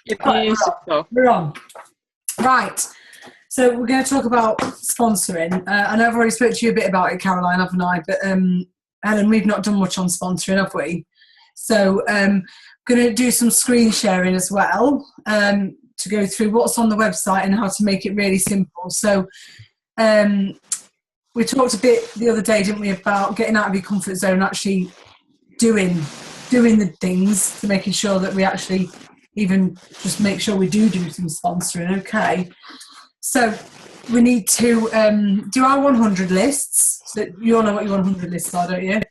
Beautiful. We're on. Right. So we're going to talk about sponsoring. I know I've already spoke to you a bit about it, Caroline, haven't I? But Helen, we've not done much on sponsoring, have we? So going to do some screen sharing as well to go through what's on the website and how to make it really simple. So we talked a bit the other day, didn't we, about getting out of your comfort zone and actually doing the things to making sure that we actually even just make sure we do some sponsoring, okay? So we need to do our 100 lists. So you all know what your 100 lists are, don't you?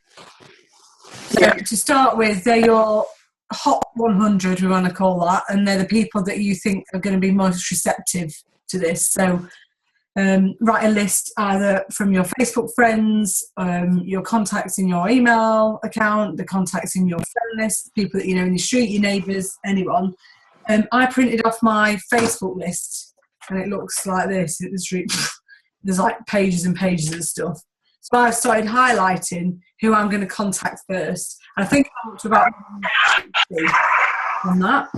So Yeah. to start with, they're your hot 100, we want to call that, and they're the people that you think are going to be most receptive to this. So write a list either from your Facebook friends, your contacts in your email account, the contacts in your friend list, people that you know in the street, your neighbours, anyone. I printed off my Facebook list and it looks like this. There's like pages and pages of stuff. So I've started highlighting who I'm going to contact first. And I think I'm up to about on that.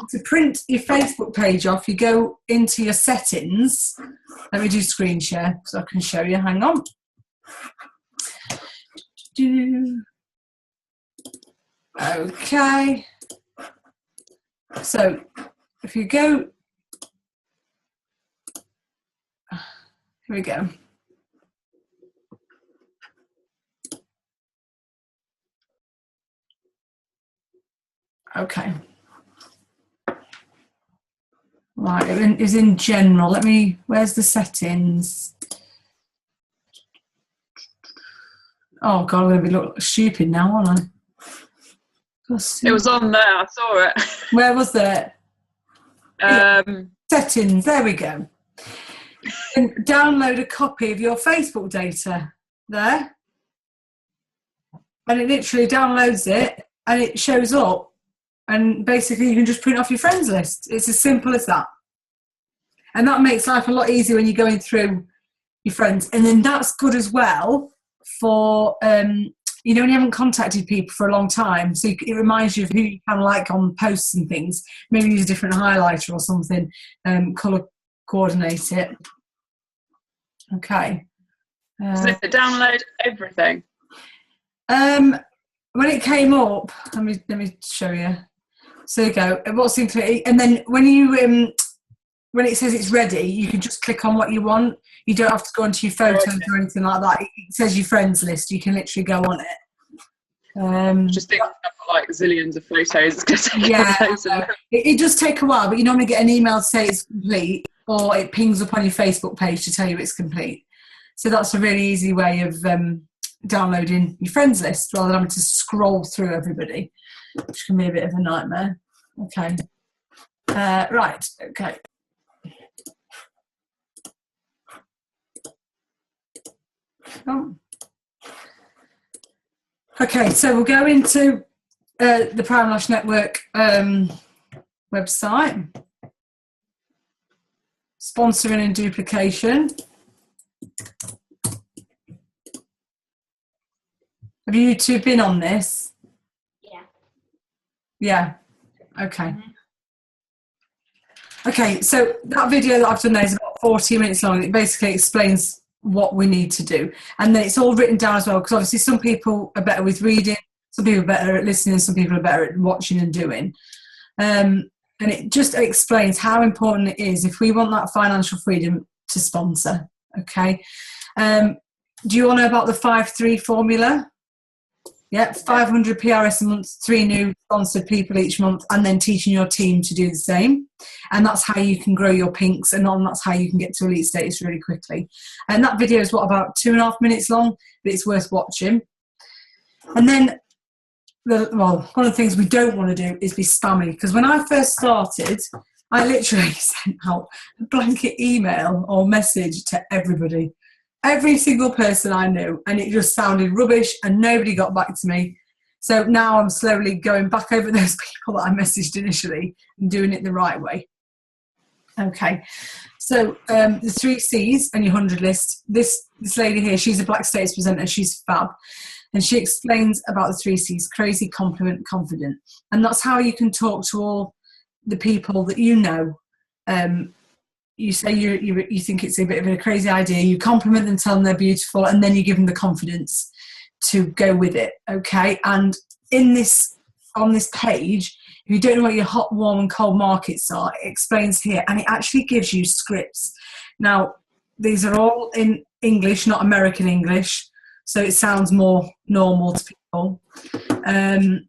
To print your Facebook page off, you go into your settings. Let me do screen share so I can show you. Hang on. Okay. So if you go, here we go. Okay. Right, it is in general. Where's the settings? Oh God, I'm going to be looking stupid now, aren't I? It was on there, I saw it. Where was that? Settings, there we go. And download a copy of your Facebook data there. And it literally downloads it and it shows up. And basically you can just print off your friends list. It's as simple as that. And that makes life a lot easier when you're going through your friends. And then that's good as well for, when you haven't contacted people for a long time. So it reminds you of who you can like on posts and things. Maybe use a different highlighter or something, colour coordinate it. Okay. Does it download everything? When it came up, let me show you. So there you go. What's included, and then when it says it's ready, you can just click on what you want. You don't have to go onto your photos or anything like that. It says your friends list. You can literally go on it. Just think I've got like zillions of photos. It's going to take it does take a while, but you normally get an email to say it's complete, or it pings up on your Facebook page to tell you it's complete. So that's a really easy way of downloading your friends list rather than having to scroll through everybody, which can be a bit of a nightmare. Okay. Right. Okay. Oh. Okay, so we'll go into the Prime Lash Network website. Sponsoring and duplication. Have you two been on this? Yeah. Yeah. Okay. Okay, so that video that I've done there is about 40 minutes long. It basically explains what we need to do. And then it's all written down as well, because obviously some people are better with reading, some people are better at listening, some people are better at watching and doing. And it just explains how important it is if we want that financial freedom to sponsor. Okay. Do you want to know about the 5-3 formula? Yeah, 500 PRS a month, 3 new sponsored people each month, and then teaching your team to do the same. And that's how you can grow your pinks, and that's how you can get to elite status really quickly. And that video is about 2.5 minutes long, but it's worth watching. And then, one of the things we don't want to do is be spammy, because when I first started, I literally sent out a blanket email or message to everybody. Every single person I knew, and it just sounded rubbish and nobody got back to me. So now I'm slowly going back over those people that I messaged initially and doing it the right way. Okay, so the 3 C's and your 100 list. This lady here, she's a Black Status presenter, she's fab. And she explains about the 3 C's, crazy, compliment, confident. And that's how you can talk to all the people that you know. You say you think it's a bit of a crazy idea. You compliment them, tell them they're beautiful, and then you give them the confidence to go with it. Okay, and on this page, if you don't know what your hot, warm, and cold markets are, it explains here, and it actually gives you scripts. Now, these are all in English, not American English, so it sounds more normal to people. And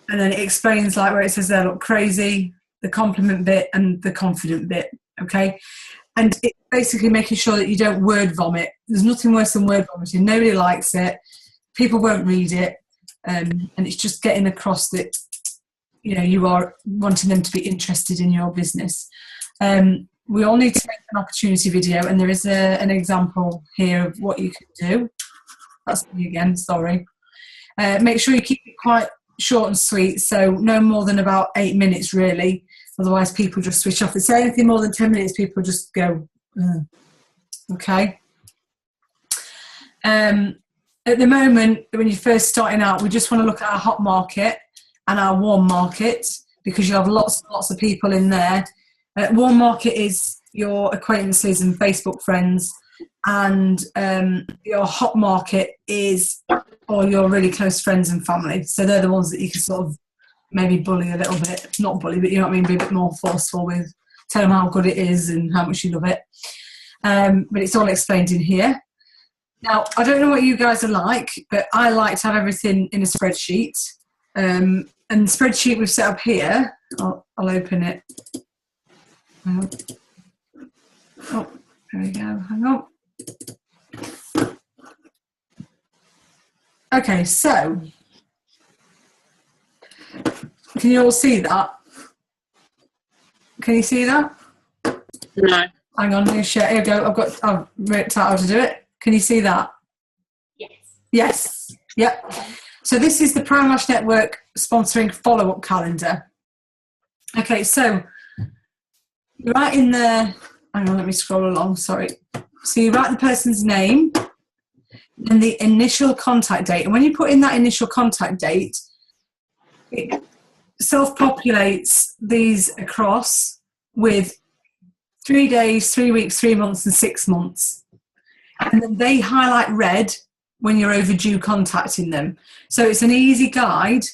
then it explains, like where it says they look crazy, the compliment bit, and the confident bit. Okay, and it's basically making sure that you don't word vomit. There's nothing worse than word vomiting. Nobody likes it. People won't read it, and it's just getting across that you are wanting them to be interested in your business. We all need to make an opportunity video, and there is an example here of what you can do. That's me again. Sorry. Make sure you keep it quite short and sweet, so no more than about 8 minutes, really. Otherwise, people just switch off. If it's anything more than 10 minutes, people just go, okay. At the moment, when you're first starting out, we just want to look at our hot market and our warm market, because you have lots and lots of people in there. Warm market is your acquaintances and Facebook friends, and your hot market is all your really close friends and family. So they're the ones that you can sort of maybe bully a little bit. Not bully, but you know what I mean, be a bit more forceful with, tell them how good it is and how much you love it. But it's all explained in here. Now, I don't know what you guys are like, but I like to have everything in a spreadsheet. And the spreadsheet we've set up here, I'll open it. Oh, there we go, hang on. Okay, so can you all see that? Can you see that? No. Hang on, let me share. Here we go. I've worked out how to do it. Can you see that? Yes. Yes. Yep. So this is the Primelash Network sponsoring follow-up calendar. Okay, so you write in there. Hang on, let me scroll along. Sorry. So you write the person's name and the initial contact date. And when you put in that initial contact date, it self-populates these across with 3 days, 3 weeks, 3 months, and 6 months. And then they highlight red when you're overdue contacting them. So it's an easy guide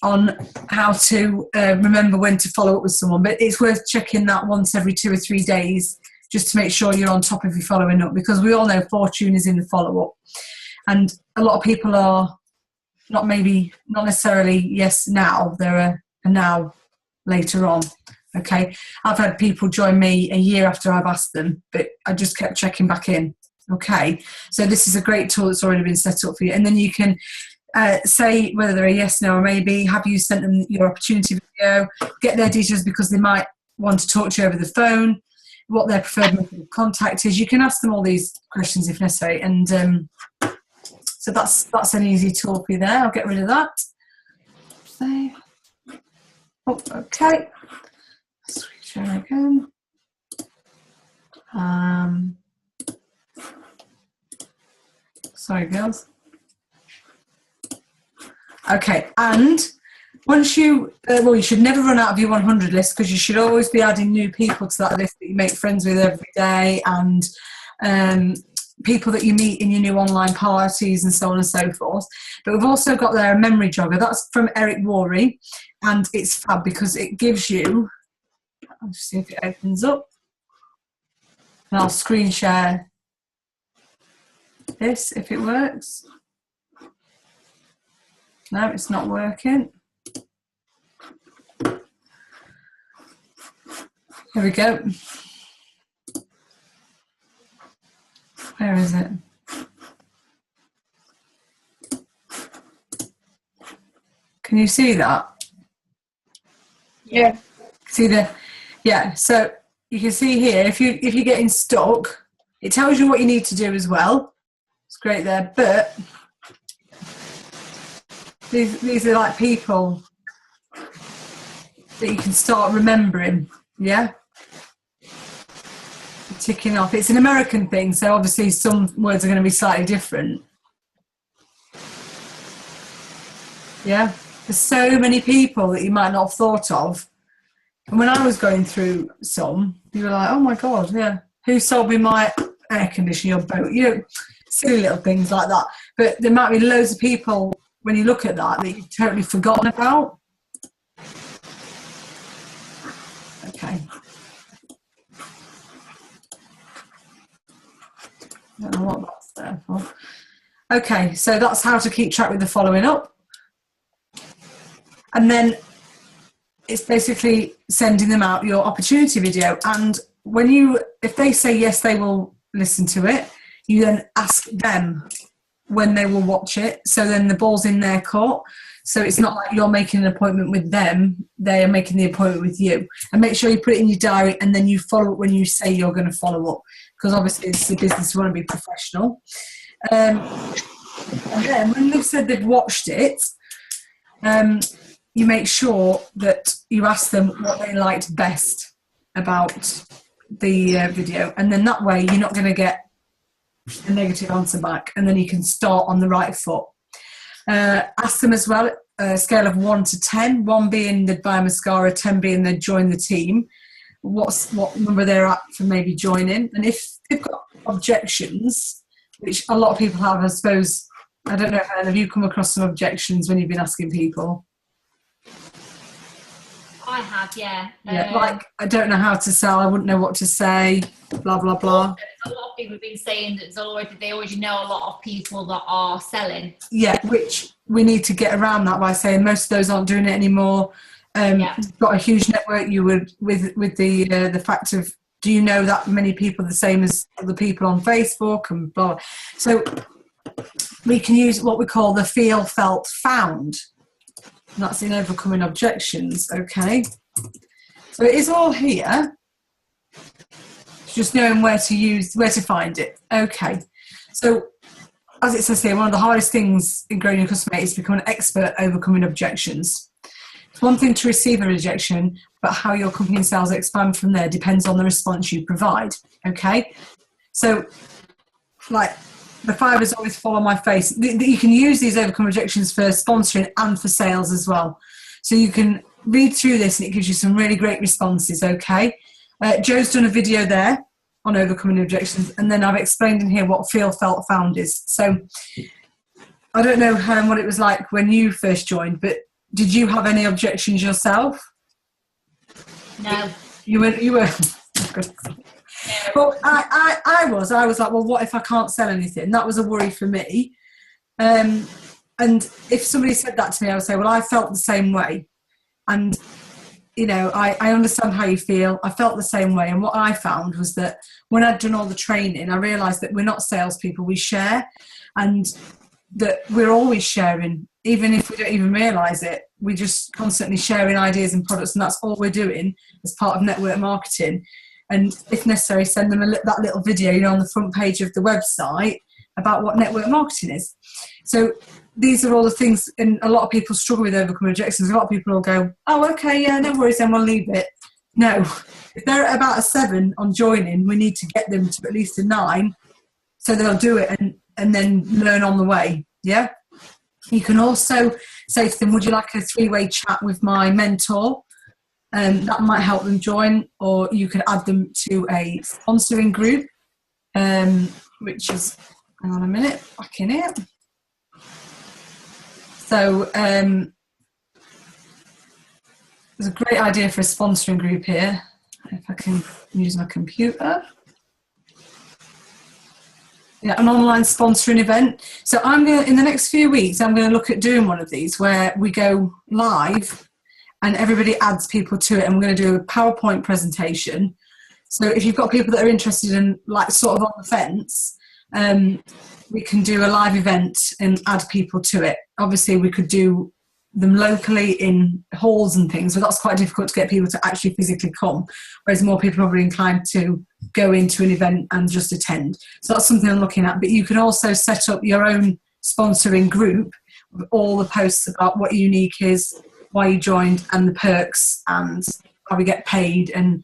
on how to remember when to follow up with someone. But it's worth checking that once every 2 or 3 days just to make sure you're on top of your following up, because we all know fortune is in the follow-up. And a lot of people are not necessarily yes now, they're a now later on. Okay, I've had people join me a year after I've asked them, but I just kept checking back in. Okay, so this is a great tool that's already been set up for you, and then you can say whether they're a yes, no, or maybe. Have you sent them your opportunity video? Get their details because they might want to talk to you over the phone. What their preferred method of contact is. You can ask them all these questions if necessary, and so that's an easy tool for you there. I'll get rid of that. Save. Oh, okay. Switch over again. Sorry, girls. Okay, and once you, you should never run out of your 100 list, because you should always be adding new people to that list that you make friends with every day, and people that you meet in your new online parties and so on and so forth. But we've also got there a memory jogger. That's from Eric Worre, and it's fab because it gives you, I'll just see if it opens up, and I'll screen share this if it works. No, it's not working. Here we go. Where is it? Can you see that? Yeah. See the, yeah. So you can see here, if you're getting stuck, it tells you what you need to do as well. It's great there, but these are like people that you can start remembering. Yeah. Ticking off. It's an American thing, so obviously some words are going to be slightly different. Yeah, there's so many people that you might not have thought of And when I was going through some, you were like, oh my God, yeah, who sold me my air conditioning or boat? You know, silly little things like that. But there might be loads of people, when you look at that you've totally forgotten about. Okay. I don't know what that's there for. Okay, so that's how to keep track with the following up. And then it's basically sending them out your opportunity video. And if they say yes, they will listen to it, you then ask them when they will watch it. So then the ball's in their court. So it's not like you're making an appointment with them, they are making the appointment with you. And make sure you put it in your diary and then you follow up when you say you're going to follow up. Because obviously it's a business, you want to be professional. And then when they've said they've watched it, you make sure that you ask them what they liked best about the video. And then that way you're not going to get a negative answer back, and then you can start on the right foot. Ask them as well, a scale of 1 to 10, 1 being they'd buy a mascara, 10 being they'd join the team, what number they're at for maybe joining. And if they've got objections, which a lot of people have, I suppose, I don't know, Helen, have you come across some objections when you've been asking people? I have, yeah. Yeah, like, I don't know how to sell, I wouldn't know what to say, blah, blah, blah. A lot of people have been saying that they already know a lot of people that are selling. Yeah, which we need to get around that by saying most of those aren't doing it anymore. You've got a huge network. You would with the fact of, do you know that many people the same as other people on Facebook and blah. So we can use what we call the feel, felt, found. And that's in overcoming objections. Okay, so it is all here. Just knowing where to find it. Okay, so as it says here, one of the hardest things in growing your customer base is to become an expert overcoming objections. It's one thing to receive a rejection, but how your company and sales expand from there depends on the response you provide. Okay, so like the fibers always fall on my face. You can use these overcome rejections for sponsoring and for sales as well. So you can read through this and it gives you some really great responses. Okay, Joe's done a video there on overcoming objections, and then I've explained in here what feel, felt, found is. So I don't know what it was like when you first joined, but did you have any objections yourself? No. You were good. Well, I was like, well, what if I can't sell anything? That was a worry for me. And if somebody said that to me, I would say, well, I felt the same way. And you know, I understand how you feel. I felt the same way. And what I found was that when I'd done all the training, I realised that we're not salespeople, we share, and that we're always sharing, even if we don't even realise it. We're just constantly sharing ideas and products, and that's all we're doing as part of network marketing. And if necessary, send them that little video, you know, on the front page of the website about what network marketing is. So these are all the things, and a lot of people struggle with overcoming objections. A lot of people will go, oh, okay, yeah, no worries, then we'll leave it. No, if they're at about a 7 on joining, we need to get them to at least a 9, so they'll do it and then learn on the way, yeah? You can also say to them, would you like a 3-way chat with my mentor? That might help them join, or you can add them to a sponsoring group, which is, hang on a minute, back in here. So there's a great idea for a sponsoring group here. If I can use my computer. Yeah, an online sponsoring event. So I'm going to, in the next few weeks, I'm going to look at doing one of these where we go live and everybody adds people to it, and we're going to do a PowerPoint presentation. So if you've got people that are interested in, like, sort of on the fence, we can do a live event and add people to it. Obviously, we could do them locally in halls and things, but that's quite difficult to get people to actually physically come, whereas more people are probably inclined to go into an event and just attend. So that's something I'm looking at. But you can also set up your own sponsoring group with all the posts about what Unique is, why you joined, and the perks, and how we get paid, and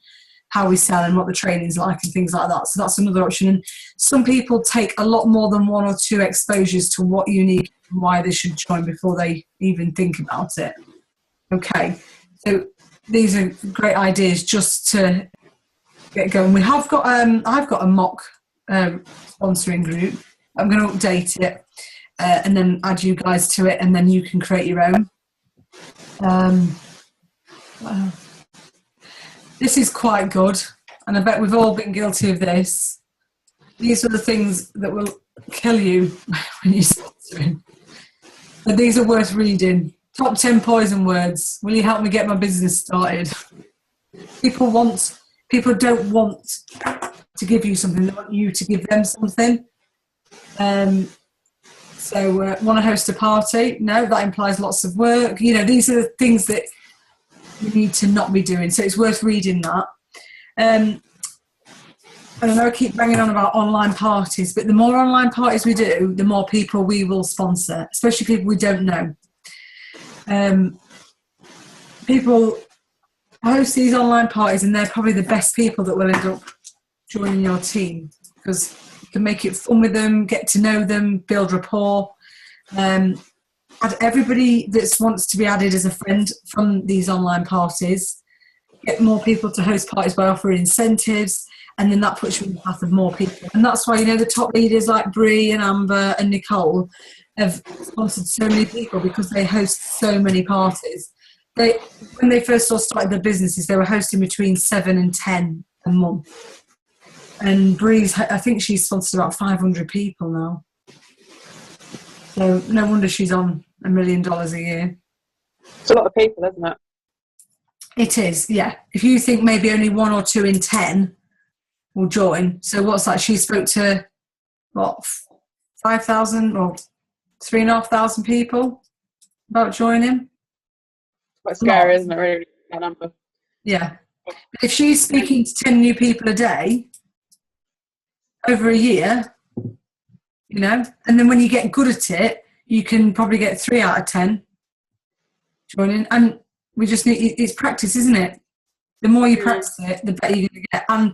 how we sell, and what the training's like, and things like that. So that's another option. And some people take a lot more than 1 or 2 exposures to what Unique and why they should join before they even think about it. Okay, so these are great ideas just to get going. We have got I've got a mock sponsoring group. I'm going to update it and then add you guys to it, and then you can create your own. This is quite good, and I bet we've all been guilty of this. These are the things that will kill you when you're sponsoring. But these are worth reading. Top 10 poison words. Will you help me get my business started? People don't want to give you something. They want you to give them something. So want to host a party? No, that implies lots of work. You know, these are the things that you need to not be doing. So it's worth reading that. And I know I keep banging on about online parties, but the more online parties we do, the more people we will sponsor, especially people we don't know. People host these online parties, and they're probably the best people that will end up joining your team, because you can make it fun with them, get to know them, build rapport. Add everybody that wants to be added as a friend from these online parties. Get more people to host parties by offering incentives, and then that puts you in the path of more people. And that's why, you know, the top leaders like Brie and Amber and Nicole have sponsored so many people, because they host so many parties. When they first all started their businesses, they were hosting between 7 and 10 a month. And Bree's, I think she's sponsored about 500 people now. So no wonder she's on $1 million a year. It's a lot of people, isn't it? It is, yeah. If you think maybe only 1 or 2 in 10 will join, so what's that? She spoke to, 5,000 or 3,500 people about joining? Quite scary, isn't it, really, that number? Yeah. But if she's speaking to 10 new people a day over a year, you know, and then when you get good at it, you can probably get 3 out of 10 joining. And we just need, it's practice, isn't it? The more you practice it, the better you're going to get. And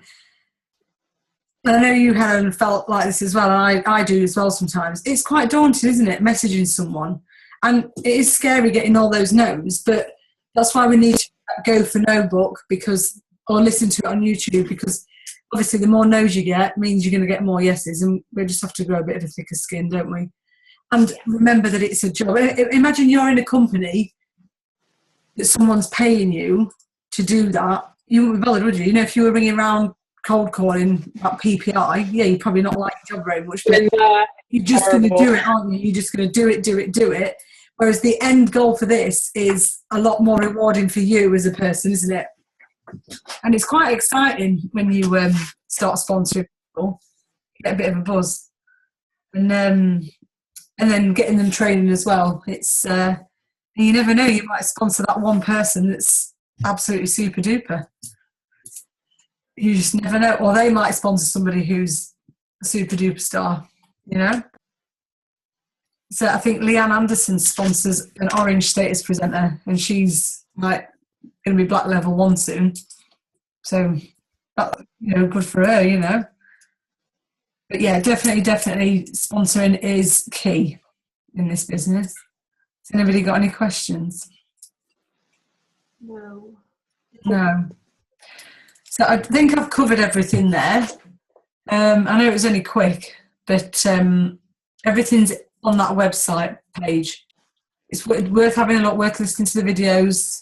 I know you, Helen, felt like this as well, and I do as well sometimes. It's quite daunting, isn't it, messaging someone? And it is scary getting all those no's, but that's why we need to go for no book, because, or listen to it on YouTube, because obviously the more no's you get means you're going to get more yeses, and we just have to grow a bit of a thicker skin, don't we? And remember that it's a job. Imagine you're in a company that someone's paying you to do that. You wouldn't be bothered, would you? You know, if you were ringing around cold calling about PPI, yeah, you'd probably not like your job very much, but you're just going to do it, aren't you? You're just going to do it. Whereas the end goal for this is a lot more rewarding for you as a person, isn't it? And it's quite exciting when you start sponsoring people, get a bit of a buzz, and then getting them training as well. It's you never know, you might sponsor that one person that's absolutely super duper. You just never know. Or they might sponsor somebody who's a super duper star, you know? So I think Leanne Anderson sponsors an Orange status presenter, and she's like going to be black level 1 soon. So, that, you know, good for her, you know. But yeah, definitely sponsoring is key in this business. Has anybody got any questions? No. No. So I think I've covered everything there. I know it was only quick, but everything's on that website page. It's worth having a look, worth listening to the videos.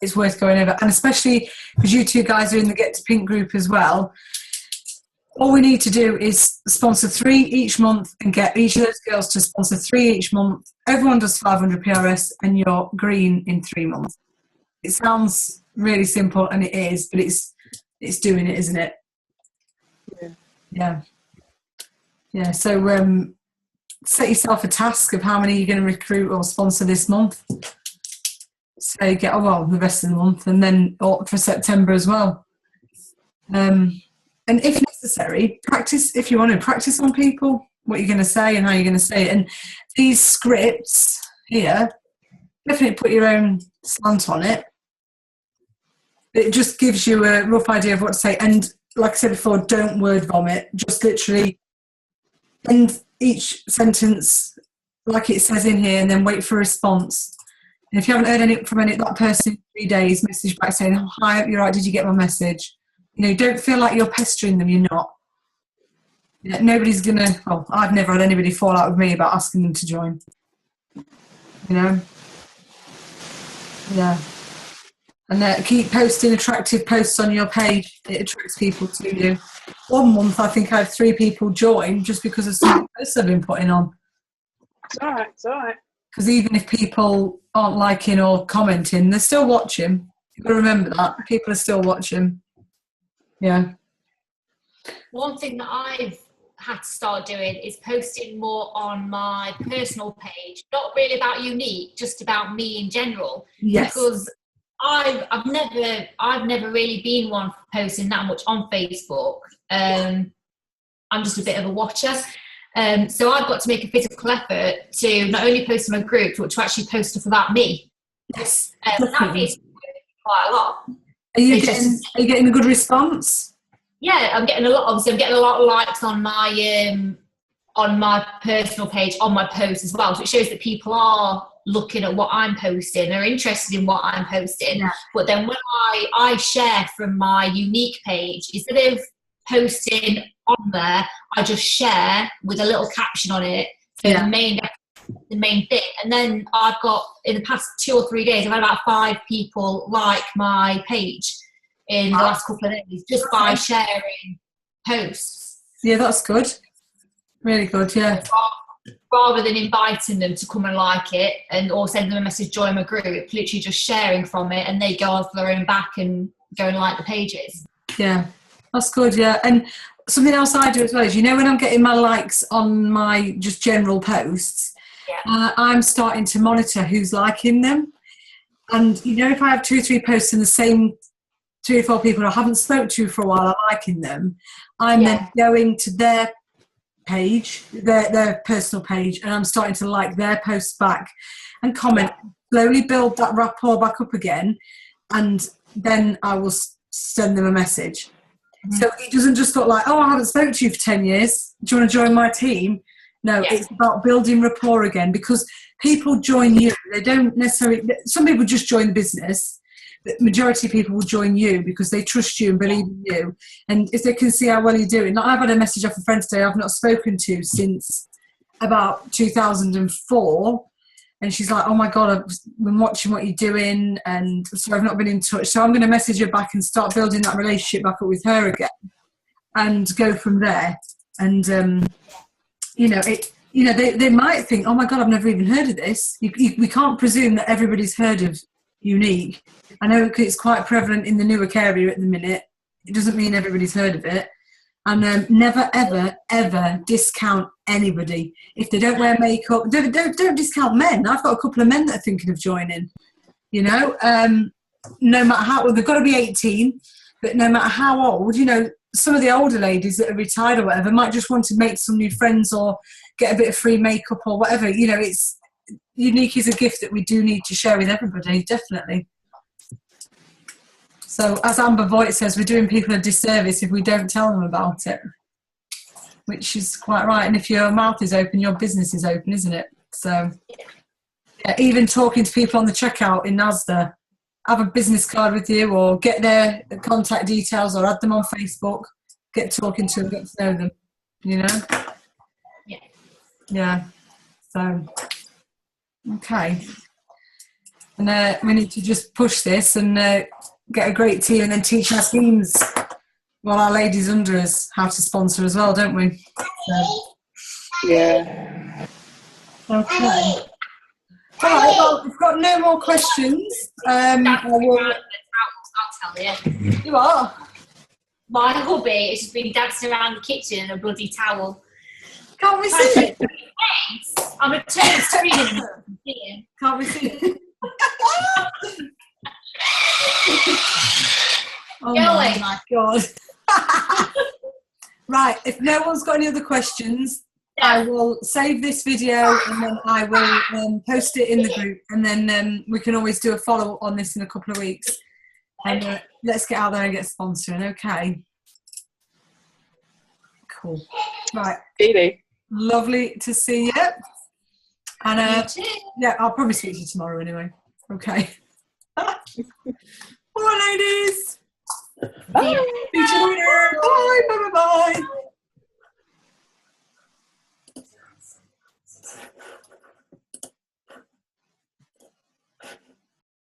It's worth going over. And especially because you two guys are in the Get to Pink group as well, all we need to do is sponsor 3 each month and get each of those girls to sponsor 3 each month. Everyone does 500 PRS and you're green in 3 months. It sounds really simple, and it is, but it's doing it, isn't it? Yeah. So set yourself a task of how many you're going to recruit or sponsor this month. So you get the rest of the month, and then for September as well. And if necessary, practice, if you want to practice on people, what you're going to say and how you're going to say it. And these scripts here, definitely put your own slant on it. It just gives you a rough idea of what to say. And like I said before, don't word vomit. Just literally end each sentence like it says in here, and then wait for a response. And if you haven't heard any from that person in 3 days, message back saying, oh, hi, hope you're right, did you get my message? You know, don't feel like you're pestering them, you're not. You know, nobody's going to, well, I've never had anybody fall out with me about asking them to join. You know? Yeah. And keep posting attractive posts on your page. It attracts people to you. 1 month, I think I had 3 people join just because of some posts I've been putting on. It's all right. It's all right. Because even if people aren't liking or commenting, they're still watching. You've got to remember that. People are still watching. Yeah. One thing that I've had to start doing is posting more on my personal page, not really about Unique, just about me in general. Yes. Because I've never really been one for posting that much on Facebook. I'm just a bit of a watcher. So I've got to make a physical effort to not only post in my group, but to actually post stuff about me. Yes. That is quite a lot. Are you getting a good response? Yeah, I'm getting a lot. Obviously, I'm getting a lot of likes on my personal page, on my posts as well. So it shows that people are looking at what I'm posting, they're interested in what I'm posting. Yeah. But then when I share from my Unique page, instead of posting on there, I just share with a little caption on it. So Yeah. the main thing. And then I've got, in the past 2 or 3 days, I've had about 5 people like my page in the last couple of days, just by sharing posts. Yeah, that's good. Really good, yeah. Rather than inviting them to come and like it or send them a message, join my group, literally just sharing from it, and they go off their own back and go and like the pages. Yeah, that's good, yeah. And something else I do as well is, you know, when I'm getting my likes on my just general posts, I'm starting to monitor who's liking them. And, you know, if I have 2 or 3 posts in the same 3 or 4 people I haven't spoke to for a while are liking them, I'm then going to their page, their personal page, and I'm starting to like their posts back and comment, slowly build that rapport back up again, and then I will send them a message. So it doesn't just look like, oh, I haven't spoken to you for 10 years, do you want to join my team? No, it's about building rapport again, because people join you. They don't necessarily, some people just join the business. The majority of people will join you because they trust you and believe in you. And if they can see how well you're doing. Like, I've had a message off a friend today I've not spoken to since about 2004. And she's like, oh my God, I've been watching what you're doing. And so I've not been in touch. So I'm going to message her back and start building that relationship back up with her again and go from there. And, you know, they might think, oh my God, I've never even heard of this. We can't presume that everybody's heard of Unique. I know it's quite prevalent in the Newark area at the minute. It doesn't mean everybody's heard of it. And never, ever, ever discount anybody. If they don't wear makeup, don't discount men. I've got a couple of men that are thinking of joining, you know. No matter how, well, they've got to be 18, but no matter how old, you know, some of the older ladies that are retired or whatever might just want to make some new friends or get a bit of free makeup or whatever. You know, it's Unique is a gift that we do need to share with everybody, definitely. So as Amber Voigt says, we're doing people a disservice if we don't tell them about it, which is quite right. And if your mouth is open, your business is open, isn't it? So yeah, even talking to people on the checkout in Asda, have a business card with you or get their contact details or add them on Facebook, get talking to them, get to know them, you know? Yeah. So, okay. And we need to just push this and get a great team and then teach our teams, well, our ladies under us, how to sponsor as well, don't we? So. Yeah. Okay. All right, well, we've got no more questions. I'll tell you. You are? My hubby has just been dancing around the kitchen in a bloody towel. Can't we see it? I'm going to turn the screen in. Can't we see it? Oh my God. Right, if no one's got any other questions, I will save this video and then I will post it in the group, and then we can always do a follow-up on this in a couple of weeks. And let's get out there and get sponsoring, okay? Cool. Right. Edie. Lovely to see you. And yeah, I'll probably speak to you tomorrow anyway. Okay. All right, ladies.